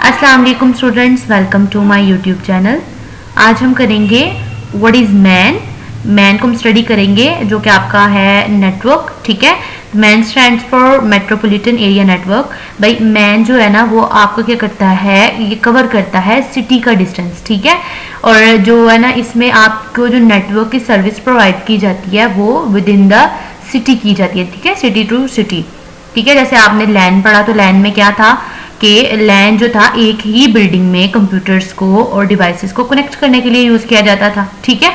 अस्सलाम वालेकुम students, welcome to my YouTube channel. आज हम करेंगे व्हाट इज़ मैन। मैन को हम स्टडी करेंगे जो कि आपका है नेटवर्क। ठीक है, man stands for metropolitan area network. भाई मैन जो है ना वो आपको क्या करता है, ये कवर करता है सिटी का डिस्टेंस। ठीक है, और जो है ना इसमें आपको जो नेटवर्क की सर्विस प्रोवाइड की जाती है वो विद इन द सिटी की जाती है। ठीक है, सिटी टू सिटी। ठीक है, जैसे आपने लैन पढ़ा तो लैन में क्या था कि लैन जो था एक ही बिल्डिंग में कंप्यूटर्स को और डिवाइसेस को कनेक्ट करने के लिए यूज़ किया जाता था। ठीक है,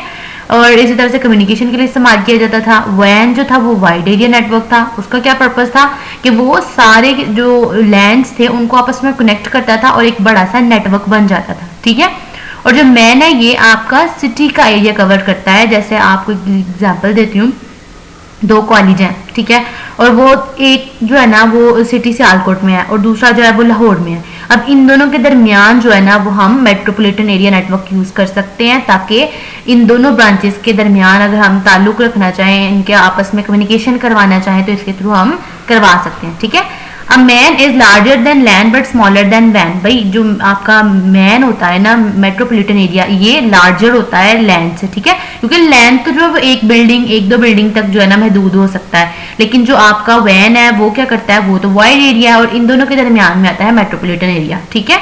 और इसी तरह से कम्युनिकेशन के लिए इस्तेमाल किया जाता था। वैन जो था वो वाइड एरिया नेटवर्क था। उसका क्या पर्पस था कि वो सारे जो लैंड्स थे उनको आपस में कनेक्ट करता था और एक बड़ा सा नेटवर्क बन जाता था। ठीक है, और जो मैन है ये आपका सिटी का एरिया कवर करता है। जैसे आपको एग्जाम्पल देती हूँ, दो कॉलेज हैं। ठीक है, और वो एक जो है ना वो सिटी सियालकोट में है और दूसरा जो है वो लाहौर में है। अब इन दोनों के दरमियान जो है ना वो हम मेट्रोपॉलिटन एरिया नेटवर्क यूज़ कर सकते हैं, ताकि इन दोनों ब्रांचेस के दरमियान अगर हम ताल्लुक रखना चाहें, इनके आपस में कम्युनिकेशन करवाना चाहें तो इसके थ्रू हम करवा सकते हैं। ठीक है, a MAN is larger than LAN but smaller than वैन। भाई जो आपका मैन होता है ना मेट्रोपॉलिटन एरिया, ये लार्जर होता है लैंड से। ठीक है, क्योंकि लैंड तो जो एक बिल्डिंग एक दो बिल्डिंग तक जो है ना महदूद हो सकता है, लेकिन जो आपका वैन है वो क्या करता है, वो तो वाइड एरिया है और इन दोनों के दरमियान में आता है मेट्रोपॉलिटन एरिया। ठीक है,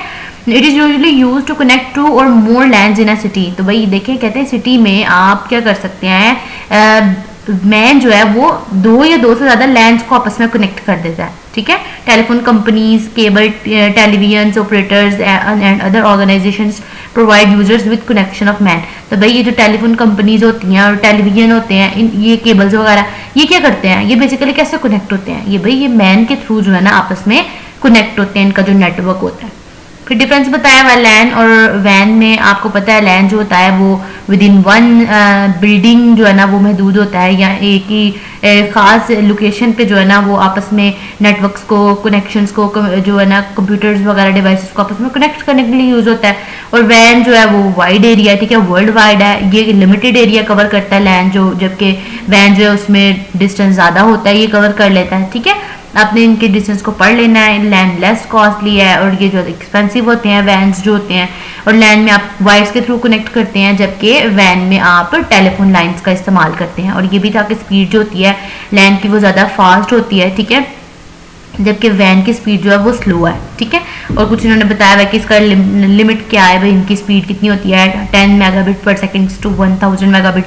it is usually use to connect two or more lands in a city. तो भाई देखिए, कहते हैं सिटी में आप क्या कर सकते हैं, मैन जो है वो दो या दो से ज्यादा लैंड्स को आपस में कनेक्ट कर देता है। ठीक है, telephone companies, cable television operators and other organisations provide users with connection of man. तो भाई ये जो टेलीफोन कंपनीज होती हैं और टेलीविजन होते हैं, ये केबल्स वगैरह, ये क्या करते हैं, ये बेसिकली कैसे कनेक्ट होते हैं, ये भाई ये मैन के थ्रू जो है ना आपस में कनेक्ट होते हैं, इनका जो नेटवर्क होता है। फिर डिफरेंस बताया हुआ लैन और वैन में। आपको पता है लैन जो होता है वो विद इन वन बिल्डिंग जो है ना वो महदूद होता है, या एक ही खास लोकेशन पे जो है ना वो आपस में नेटवर्क्स को, कनेक्शंस को जो है ना कंप्यूटर्स वगैरह डिवाइसेस को आपस में कनेक्ट करने के लिए यूज़ होता है। और वैन जो है वो वाइड एरिया, ठीक है, वर्ल्ड वाइड है, ये लिमिटेड एरिया कवर करता है लैन जो, जबकि वैन जो है उसमें डिस्टेंस ज़्यादा होता है, ये कवर कर लेता है। ठीक है, आपने इनके डिस्टेंस को पढ़ लेना है। लैंड लेस कॉस्टली है और ये जो एक्सपेंसिव होते हैं वैन्स जो होते हैं, और लैंड में आप वायर्स के थ्रू कनेक्ट करते हैं, जबकि वैन में आप टेलीफोन लाइंस का इस्तेमाल करते हैं। और ये भी था कि स्पीड जो होती है लैंड की वो ज़्यादा फास्ट होती है। ठीक है, जबकि वैन की स्पीड जो है वो स्लो है। ठीक है, और कुछ इन्होंने बताया हुआ कि इसका लिमिट क्या है, भाई इनकी स्पीड कितनी होती है, 10 megabit per second to 1000 megabit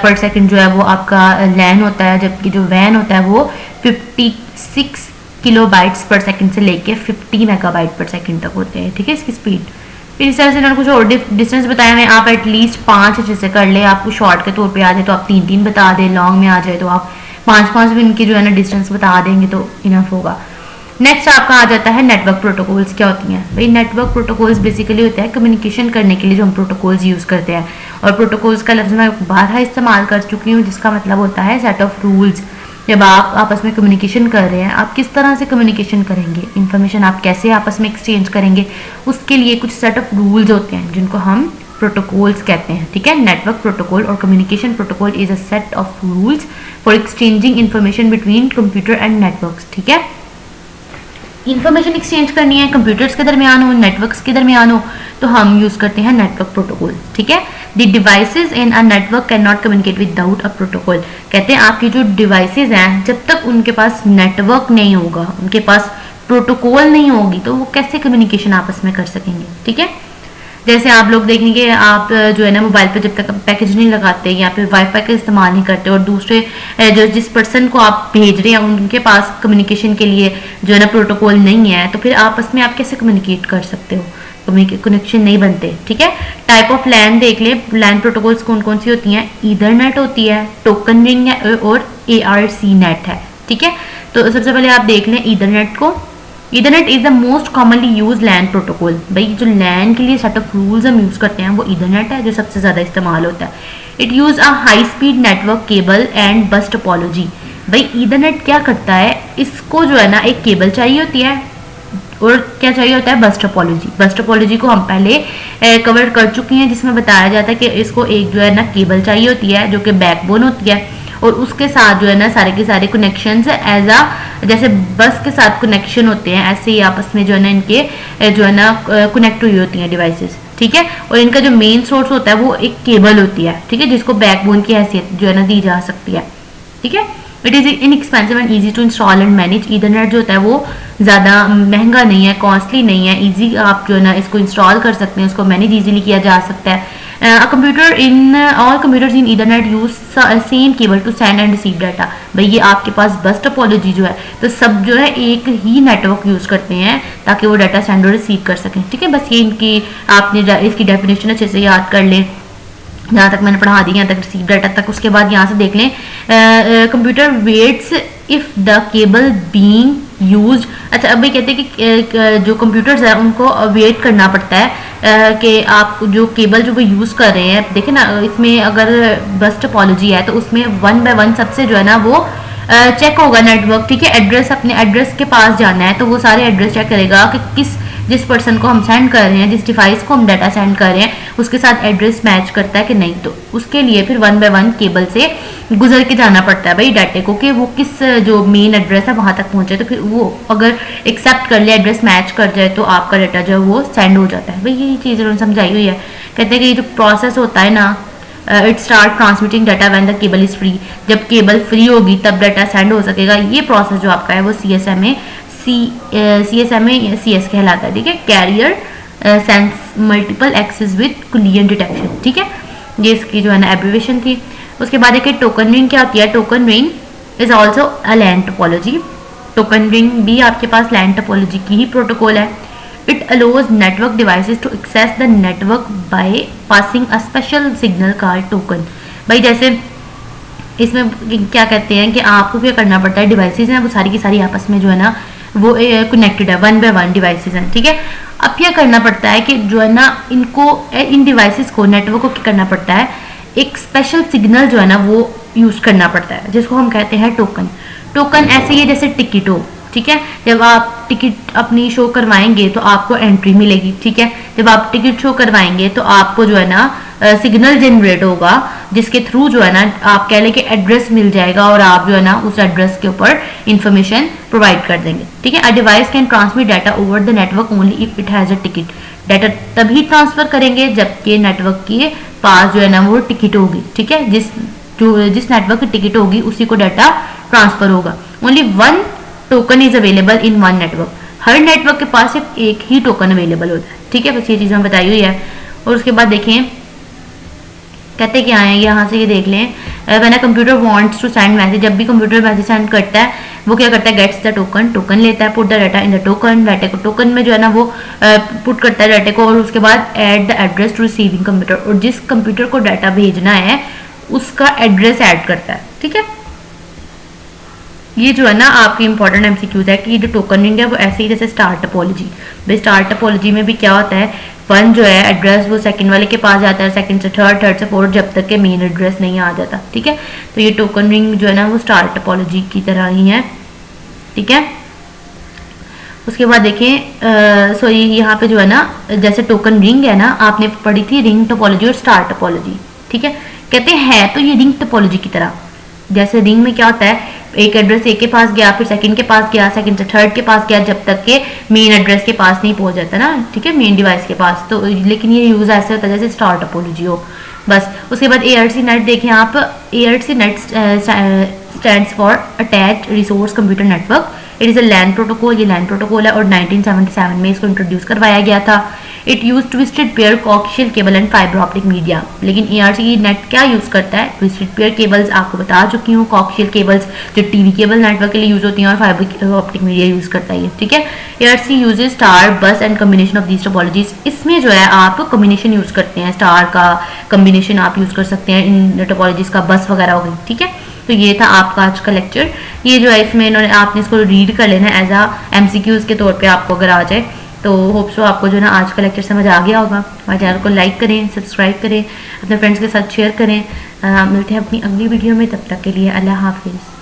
per second जो है वो आपका लैन होता है, जबकि जो वैन होता है वो 56 किलोबाइट्स पर सेकेंड से लेके 50 मेगाबाइट पर सेकेंड तक होते हैं। ठीक है, इसकी स्पीड। फिर इस तरह से इन्होंने कुछ और डिस्टेंस बताया हुआ है। आप एटलीस्ट 5 अच्छे से कर ले, आपको शॉर्ट के तौर पे आ जाए तो आप 3-3 बता दें, लॉन्ग में आ जाए तो आप 5-5 भी इनकी जो है ना डिस्टेंस बता देंगे तो इनफ होगा। नेक्स्ट आपका आ जाता है नेटवर्क प्रोटोकॉल्स। क्या होती हैं भाई? नेटवर्क प्रोटोकॉल्स बेसिकली होता है कम्युनिकेशन करने के लिए जो हम प्रोटोकॉल्स यूज़ करते हैं। और प्रोटोकॉल्स का लफ्ज़ मैं बारहा इस्तेमाल कर चुकी हूँ, जिसका मतलब होता है सेट ऑफ रूल्स। जब आप आपस में कम्युनिकेशन कर रहे हैं, आप किस तरह से कम्युनिकेशन करेंगे, इन्फॉर्मेशन आप कैसे आपस में एक्सचेंज करेंगे, उसके लिए कुछ सेट ऑफ रूल्स होते हैं जिनको हम प्रोटोकॉल्स कहते हैं। ठीक है, नेटवर्क प्रोटोकॉल और communication protocol is a set of rules for exchanging information between computer and networks. ठीक है, इन्फॉर्मेशन एक्सचेंज करनी है, कंप्यूटर्स के दरमियान हो, नेटवर्क्स के दरमियान हो, तो हम यूज़ करते हैं नेटवर्क प्रोटोकॉल। ठीक है, the devices in a network can not communicate without a protocol. कहते हैं आपकी जो डिवाइसेज हैं, जब तक उनके पास नेटवर्क नहीं होगा, उनके पास प्रोटोकॉल नहीं होगी, तो वो कैसे कम्युनिकेशन आपस में कर सकेंगे। ठीक है, जैसे आप लोग देखेंगे, आप जो है ना मोबाइल पे जब तक पैकेज नहीं लगाते या फिर वाईफाई का इस्तेमाल नहीं करते और दूसरे जो जिस पर्सन को आप भेज रहे हैं उनके पास कम्युनिकेशन के लिए जो है ना प्रोटोकॉल नहीं है, तो फिर आपस में आप कैसे कम्युनिकेट कर सकते हो, कनेक्शन नहीं बनते। ठीक है, टाइप ऑफ लैन देख ले, लैन प्रोटोकॉल्स कौन कौन सी होती हैं? ईथरनेट होती है, टोकन रिंग है और ARC नेट है। ठीक है, तो सबसे पहले आप देख लें ईथरनेट को। Ethernet is the most commonly use LAN protocol. भाई जो लैन के लिए सेट ऑफ रूल्स हम यूज करते हैं वो ईथरनेट है, जो सबसे ज्यादा इस्तेमाल होता है। It use a high speed network cable and बस टोपोलॉजी। भाई ईथरनेट क्या करता है, इसको जो है ना एक केबल चाहिए होती है और क्या चाहिए होता है, बस टोपोलॉजी। बस टोपोलॉजी को हम पहले कवर कर चुके हैं, जिसमें बताया जाता है कि इसको एक जो है ना केबल चाहिए होती है जो कि बैकबोन होती है, और उसके साथ जो है ना सारे के सारे कनेक्शन एज आ जैसे बस के साथ कनेक्शन होते हैं, ऐसे ही आपस में जो है ना इनके जो है ना कनेक्ट हुई होती हैं डिवाइसेस, ठीक है। और इनका जो मेन सोर्स होता है वो एक केबल होती है, ठीक है, जिसको बैकबोन की हैसियत जो है ना दी जा सकती है, ठीक है। It is inexpensive and easy to install and manage. Ethernet जो होता है वो ज़्यादा महंगा नहीं है, कॉस्टली नहीं है, ईजी आप जो है ना इसको इंस्टॉल कर सकते हैं, उसको मैनेज ईजिली किया जा सकता है। Computer in all computers in Ethernet use same cable to send and receive data. भाई ये आपके पास बस टोपोलॉजी जो है तो सब जो है एक ही नेटवर्क यूज करते हैं ताकि वो डाटा सेंड और रिसीव कर सकें, ठीक है। बस ये इनकी आपने इसकी डेफिनेशन अच्छे से याद कर लें, जहाँ तक मैंने पढ़ा दी, यहाँ तक रिसीव डाटा तक। उसके बाद यहाँ से देख लें computer waits if the cable being used. अच्छा अभी कहते हैं कि जो कंप्यूटर्स है उनको वेट करना पड़ता है कि आप जो केबल जो वो यूज़ कर रहे हैं, देखें ना इसमें अगर बस टोपोलॉजी है तो उसमें 1 बाय 1 सबसे जो है ना वो चेक होगा नेटवर्क, ठीक है। एड्रेस अपने एड्रेस के पास जाना है तो वो सारे एड्रेस चेक करेगा कि जिस पर्सन को हम सेंड कर रहे हैं, जिस डिवाइस को हम डाटा सेंड कर रहे हैं उसके साथ एड्रेस मैच करता है कि नहीं। तो उसके लिए फिर 1 बाय 1 केबल से गुजर के जाना पड़ता है भाई डाटे को कि वो किस जो मेन एड्रेस है वहां तक पहुंचे। तो फिर वो अगर एक्सेप्ट कर लिया, एड्रेस मैच कर जाए तो आपका डाटा जो है वो सेंड हो जाता है। भाई ये चीज़ उन्होंने समझाई हुई है। कहते हैं कि ये जो प्रोसेस होता है ना, it start transmitting data when the cable is free. जब केबल फ्री होगी तब डाटा सेंड हो सकेगा। ये प्रोसेस जो आपका है वो CSMA कहलाता है, ठीक है। Carrier sense multiple access with collision detection, ठीक है। ये इसकी जो है ना एब्रिविएशन थी। उसके बाद देखिए टोकन रिंग क्या होती है। Token ring is also a LAN topology. Token ring भी आपके पास लैन टोपोलॉजी की ही प्रोटोकॉल है। It allows network devices to access the network by passing a special signal called token. भाई जैसे इसमें क्या कहते हैं कि आपको क्या करना पड़ता है, डिवाइसेस हैं वो सारी की सारी आपस में जो है ना वो कनेक्टेड है, 1 बाय 1 डिवाइसेस हैं, ठीक है। अब क्या करना पड़ता है कि जो है ना इनको इन डिवाइसेस को नेटवर्क को क्या करना पड़ता है, एक स्पेशल सिग्नल जो है ना वो यूज करना पड़ता है जिसको हम कहते हैं टोकन। टोकन ऐसे ही है जैसे टिकट हो, ठीक है। जब आप टिकट अपनी शो करवाएंगे तो आपको एंट्री मिलेगी, ठीक है। जब आप टिकट शो करवाएंगे तो आपको जो है ना सिग्नल जनरेट होगा जिसके थ्रू जो है ना आप कह लें कि एड्रेस मिल जाएगा और आप जो है ना उस एड्रेस के ऊपर इंफॉर्मेशन प्रोवाइड कर देंगे, ठीक है। A device can transmit data over the network only if it has a ticket. Data तभी ट्रांसफर करेंगे जबकि नेटवर्क के पास जो है ना वो टिकट होगी, ठीक है। जिस नेटवर्क की टिकट होगी उसी को डाटा ट्रांसफर होगा। Only 1 token is available in 1 network. Her network के पास सिर्फ एक ही टोकन अवेलेबल होता है, ठीक है। बस ये चीज़ हमें बताई हुई है। और उसके बाद देखें कहते क्या है, यहाँ से ये देख लें when a computer wants to send message. जब भी कंप्यूटर मैसेज सेंड करता है वो क्या करता है, गेट्स द टोकन, टोकन लेता है, put the data in the token, डाटे को टोकन में जो है ना वो पुट करता है डाटे को, और उसके बाद add the address to receiving computer, और जिस कंप्यूटर को डाटा भेजना है उसका एड्रेस ऐड करता है, ठीक है। ये जो है ना आपकी इंपॉर्टेंट एमसीक्यूज है कि ये जो टोकन रिंग है वो ऐसे ही जैसे स्टार टोपोलॉजी। भाई स्टार टोपोलॉजी में भी क्या होता है, 1 जो है एड्रेस वो सेकंड वाले के पास जाता है, सेकंड से थर्ड, थर्ड से फोर्थ, जब तक के मेन एड्रेस नहीं आ जाता, ठीक है। तो ये टोकन रिंग जो है ना वो स्टार टोपोलॉजी की तरह ही है, ठीक है। उसके बाद देखें सॉरी यहाँ पे जो है ना जैसे टोकन रिंग है ना, आपने पढ़ी थी रिंग टोपोलॉजी और स्टार टोपोलॉजी, ठीक है। कहते हैं तो ये रिंग टोपोलॉजी की तरह, जैसे रिंग में क्या होता है, एक एड्रेस एक के पास गया, फिर सेकंड के पास गया, सेकंड से थर्ड के पास गया, जब तक के मेन एड्रेस के पास नहीं पहुंच जाता ना, ठीक है, मेन डिवाइस के पास। तो लेकिन ये यूज ऐसे होता है जैसे स्टार टोपोलॉजी हो, बस। उसके बाद ARC नेट देखें आप। ARC net stands for attached resource computer network. It is a LAN protocol. ये लैन प्रोटोकॉल है और 1977 में इसको इंट्रोड्यूस करवाया गया था। It use twisted pair coaxial cable and fibre optic media. लेकिन ARC नेट क्या यूज करता है, ट्विस्टेड पेयर केबल्स आपको बता चुकी हूँ, कोएक्सियल केबल्स जो टीवी केबल नेटवर्क के लिए यूज होती हैं, और फाइबर ऑप्टिक मीडिया यूज करता है, ठीक है। ARC यूजेज स्टार बस and combination of these topologies. इसमें जो है आप कम्बिनेशन यूज करते हैं, स्टार का कम्बिनेशन आप यूज कर सकते हैं इन टोपोलॉजीज का, बस वगैरह हो गई, ठीक है। तो ये था आपका आज का लेक्चर। ये जो है इसमें इन्होंने आपने इसको रीड कर लेना एज आ MCQs के तौर पे आपको अगर आ जाए तो होप सो आपको जो है ना आज का लेक्चर समझ आ गया होगा। हमारे चैनल को लाइक करें, सब्सक्राइब करें, अपने फ्रेंड्स के साथ शेयर करें। मिलते हैं अपनी अगली वीडियो में, तब तक के लिए अल्लाह हाफिज़।